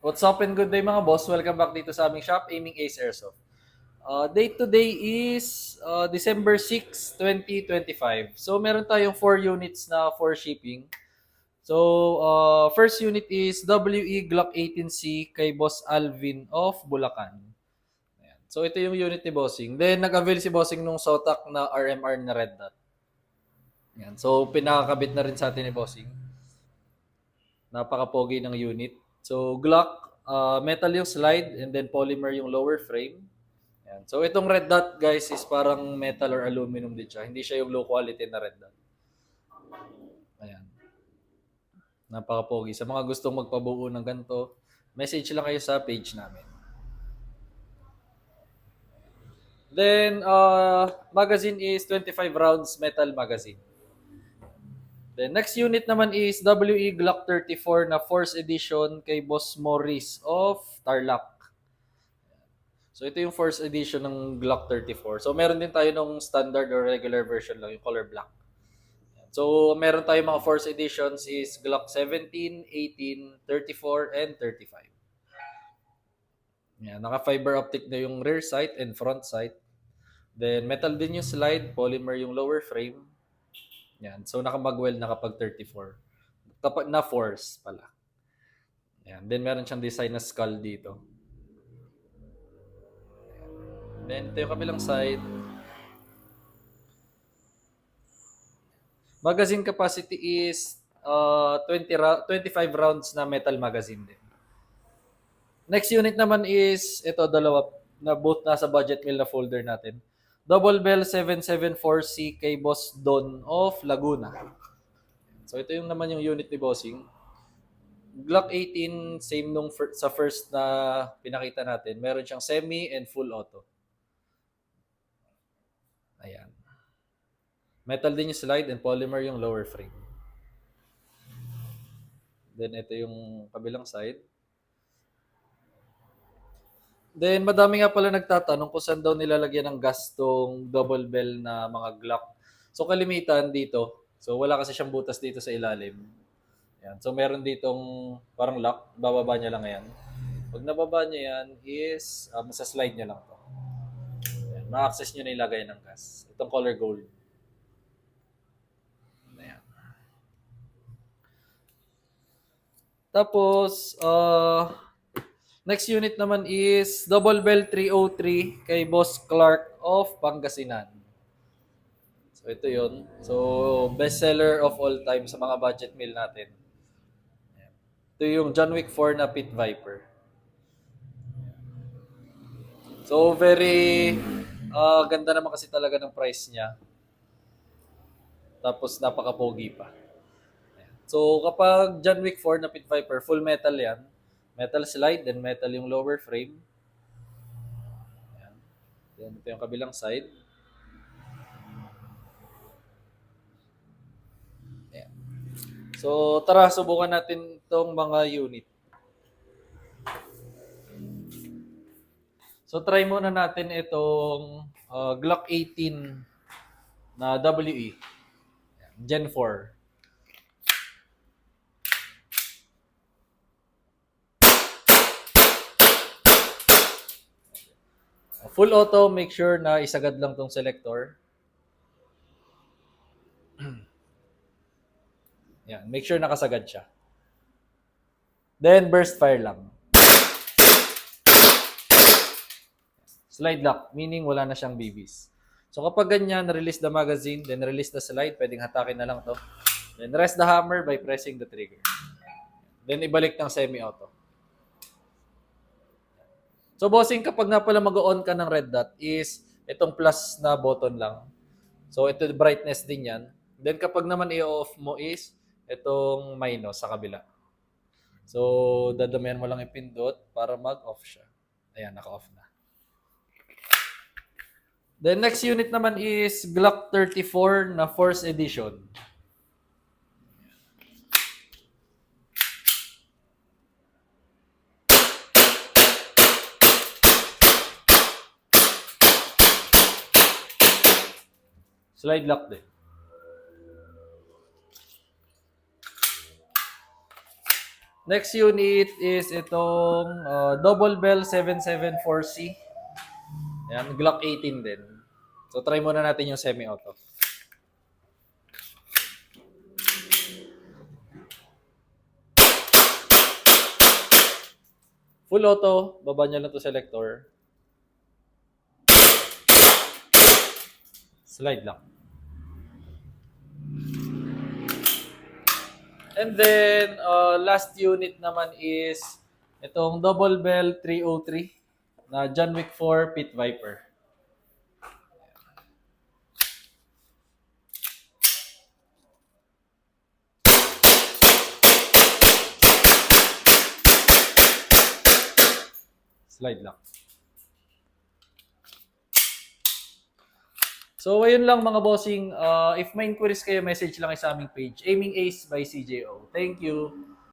What's up and good day mga boss? Welcome back dito sa aming shop, Aiming Ace Airsoft. Date today is December 6, 2025. So meron tayong 4 units na for shipping. So first unit is WE Glock 18C kay Boss Alvin of Bulacan. Ayan. So ito yung unit ni Bossing. Then nag-avail si Bossing nung Sotak na RMR na red dot. Ayan. So pinakakabit na rin sa atin ni Bossing. Napaka-pogi ng unit. So Glock, metal yung slide and then polymer yung lower frame. Ayan. So itong red dot guys is parang metal or aluminum din siya. Hindi siya yung low quality na red dot. Ayan. Napaka-pogi. Sa mga gustong magpabuo ng ganito, message lang kayo sa page namin. Then, magazine is 25 rounds metal magazine. The next unit naman is WE Glock 34 na 4th edition kay Boss Morris of Tarlac. So ito yung 4th edition ng Glock 34. So meron din tayo nung standard or regular version lang, yung color black. So meron tayo mga 4th editions is Glock 17, 18, 34, and 35. Yan, naka-fiber optic na yung rear sight and front sight. Then metal din yung slide, polymer yung lower frame. Yan. So nakamagwell na kapag 34. Kapag na force pala. Yan. Then meron siyang design na skull dito. Yan. Then ito yung kabilang side. Magazine capacity is 25 rounds na metal magazine din. Next unit naman is ito dalawa na both nasa budget mill na folder natin. Double Bell 774C kay Boss Don of Laguna. So ito yung naman yung unit ni Bossing. Glock 18, same nung sa first na pinakita natin. Meron siyang semi and full auto. Ayan. Metal din yung slide and polymer yung lower frame. Then ito yung kabilang side. Then madami nga pala nagtatanong kung saan daw nilalagyan ng gas tong double bell na mga Glock. So kalimitan dito. So wala kasi siyang butas dito sa ilalim. Yan. So meron ditong parang lock, bababa niya lang yan. Pag nababa niya yan is masa-slide niya lang to. Yan. Ma-access niyo na ilagay ng gas. Itong color gold. Ayan. Tapos next unit naman is Double Bell 303 kay Boss Clark of Pangasinan. So ito yun. So bestseller of all time sa mga budget meal natin. Ito yung John Wick 4 na Pit Viper. So very ganda naman kasi talaga ng price niya. Tapos napaka-pogi pa. So kapag John Wick 4 na Pit Viper, full metal yan. Metal slide, then metal yung lower frame. Ayan. Then ito yung kabilang side. Ayan. So tara, subukan natin itong mga unit. So try muna natin itong Glock 18 na WE. Gen 4. Full auto, make sure na isagad lang tong selector. Yan, make sure nakasagad siya. Then burst fire lang. Slide lock, meaning wala na siyang BBs. So kapag ganyan, release the magazine, then release the slide, pwedeng hatakin na lang to. Then rest the hammer by pressing the trigger. Then ibalik ng semi-auto. So bossing, kapag nga pala mag-on ka ng red dot is itong plus na button lang. So ito brightness din yan. Then kapag naman i-off mo is itong minus sa kabila. So dadamihan mo lang ipindot para mag-off siya. Ayan, naka-off na. The next unit naman is Glock 34 na 4th edition. Slide lock din. Next unit is itong Double Bell 774C. Ayan, Glock 18 din. So try muna natin yung semi-auto. Full auto, baba nyo lang to selector. Slide lang. And then, last unit naman is itong Double Bell 303 na John Wick 4 Pit Viper. Slide lang. So, ayun lang mga bossing. If may inquiries kayo, message lang kayo sa aming page. Aiming Ace by CJO. Thank you.